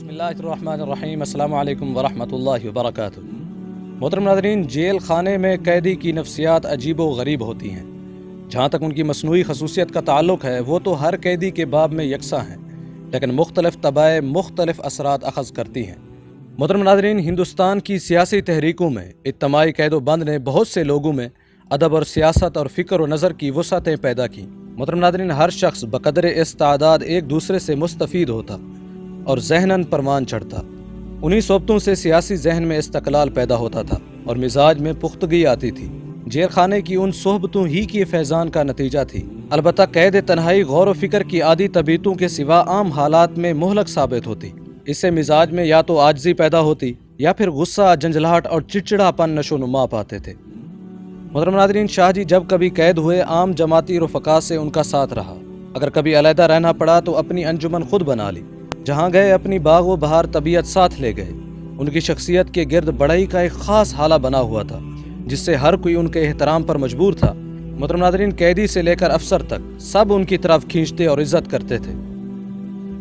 بسم اللہ الرحمن الرحیم۔ السلام علیکم ورحمۃ اللہ وبرکاتہ۔ محترم ناظرین، جیل خانے میں قیدی کی نفسیات عجیب و غریب ہوتی ہیں۔ جہاں تک ان کی مصنوعی خصوصیت کا تعلق ہے، وہ تو ہر قیدی کے باب میں یکساں ہیں، لیکن مختلف طبائع مختلف اثرات اخذ کرتی ہیں۔ محترم ناظرین، ہندوستان کی سیاسی تحریکوں میں اجتماعی قید و بند نے بہت سے لوگوں میں ادب اور سیاست اور فکر و نظر کی وسعتیں پیدا کی۔ محترم ناظرین، ہر شخص بقدر استعداد ایک دوسرے سے مستفید ہوتا اور ذہناً پروان چڑھتا۔ انہی صحبتوں سے سیاسی ذہن میں استقلال پیدا ہوتا تھا اور مزاج میں پختگی آتی تھی۔ جیل خانے کی ان صحبتوں ہی کی فیضان کا نتیجہ تھی۔ البتہ قید تنہائی غور و فکر کی عادی طبیعتوں کے سوا عام حالات میں مہلک ثابت ہوتی۔ اس سے مزاج میں یا تو عاجزی پیدا ہوتی یا پھر غصہ، جنجلاہٹ اور چڑچڑاپن نشو و نما پاتے تھے۔ محترم ناظرین، شاہ جی جب کبھی قید ہوئے، عام جماعتی رفقا سے ان کا ساتھ رہا۔ اگر کبھی علیحدہ رہنا پڑا تو اپنی انجمن خود بنا لی۔ جہاں گئے اپنی باغ و بہار طبیعت ساتھ لے گئے۔ ان کی شخصیت کے گرد بڑائی کا ایک خاص حالہ بنا ہوا تھا، جس سے ہر کوئی ان کے احترام پر مجبور تھا۔ محترم ناظرین، قیدی سے لے کر افسر تک سب ان کی طرف کھینچتے اور عزت کرتے تھے۔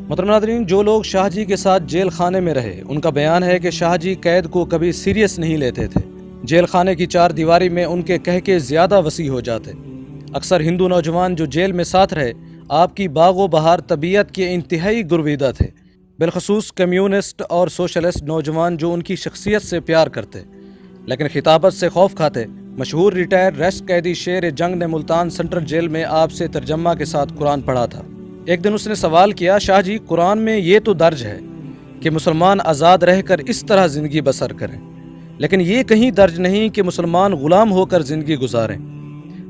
محترم ناظرین، جو لوگ شاہ جی کے ساتھ جیل خانے میں رہے، ان کا بیان ہے کہ شاہ جی قید کو کبھی سیریس نہیں لیتے تھے۔ جیل خانے کی چار دیواری میں ان کے کہکے زیادہ وسیع ہو جاتے۔ اکثر ہندو نوجوان جو جیل میں ساتھ رہے، آپ کی باغ و بہار طبیعت کے انتہائی گرویدہ تھے، بالخصوص کمیونسٹ اور سوشلسٹ نوجوان جو ان کی شخصیت سے پیار کرتے لیکن خطابت سے خوف کھاتے۔ مشہور ریٹائر ریسٹ قیدی شیر جنگ نے ملتان سینٹرل جیل میں آپ سے ترجمہ کے ساتھ قرآن پڑھا تھا۔ ایک دن اس نے سوال کیا، شاہ جی قرآن میں یہ تو درج ہے کہ مسلمان آزاد رہ کر اس طرح زندگی بسر کریں، لیکن یہ کہیں درج نہیں کہ مسلمان غلام ہو کر زندگی گزاریں۔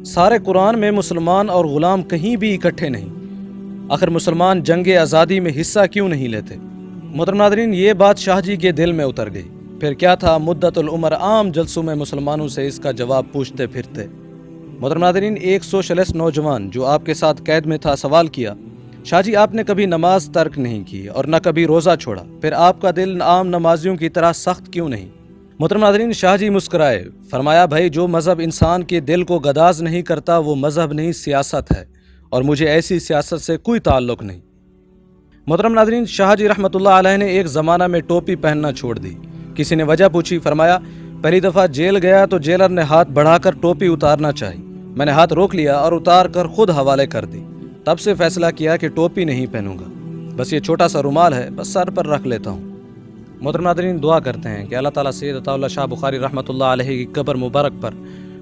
سارے قرآن میں مسلمان اور غلام کہیں بھی اکٹھے نہیں۔ آخر مسلمان جنگ آزادی میں حصہ کیوں نہیں لیتے؟ محترم ناظرین، یہ بات شاہ جی کے دل میں اتر گئی۔ پھر کیا تھا، مدت العمر عام جلسوں میں مسلمانوں سے اس کا جواب پوچھتے پھرتے۔ محترم ناظرین، ایک سوشلسٹ نوجوان جو آپ کے ساتھ قید میں تھا سوال کیا، شاہ جی آپ نے کبھی نماز ترک نہیں کی اور نہ کبھی روزہ چھوڑا، پھر آپ کا دل عام نمازیوں کی طرح سخت کیوں نہیں؟ محترم ناظرین، شاہ جی مسکرائے، فرمایا، بھائی جو مذہب انسان کے دل کو گداز نہیں کرتا وہ مذہب نہیں سیاست ہے، اور مجھے ایسی سیاست سے کوئی تعلق نہیں۔ محترم ناظرین، شاہ جی رحمۃ اللہ علیہ نے ایک زمانہ میں ٹوپی پہننا چھوڑ دی۔ کسی نے وجہ پوچھی، فرمایا، پہلی دفعہ جیل گیا تو جیلر نے ہاتھ بڑھا کر ٹوپی اتارنا چاہی، میں نے ہاتھ روک لیا اور اتار کر خود حوالے کر دی۔ تب سے فیصلہ کیا کہ ٹوپی نہیں پہنوں گا، بس یہ چھوٹا سا رومال ہے، بس سر پر رکھ لیتا ہوں۔ محترم ناظرین، دعا کرتے ہیں کہ اللہ تعالیٰ سید عطا اللہ شاہ بخاری رحمۃ اللہ علیہ کی قبر مبارک پر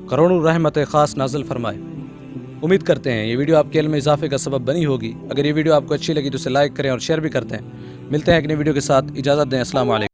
کروڑوں رحمت خاص نازل فرمائے۔ امید کرتے ہیں یہ ویڈیو آپ کے علم میں اضافے کا سبب بنی ہوگی۔ اگر یہ ویڈیو آپ کو اچھی لگی تو اسے لائک کریں اور شیئر بھی کرتے ہیں۔ ملتے ہیں ایک نئی ویڈیو کے ساتھ، اجازت دیں، السلام علیکم۔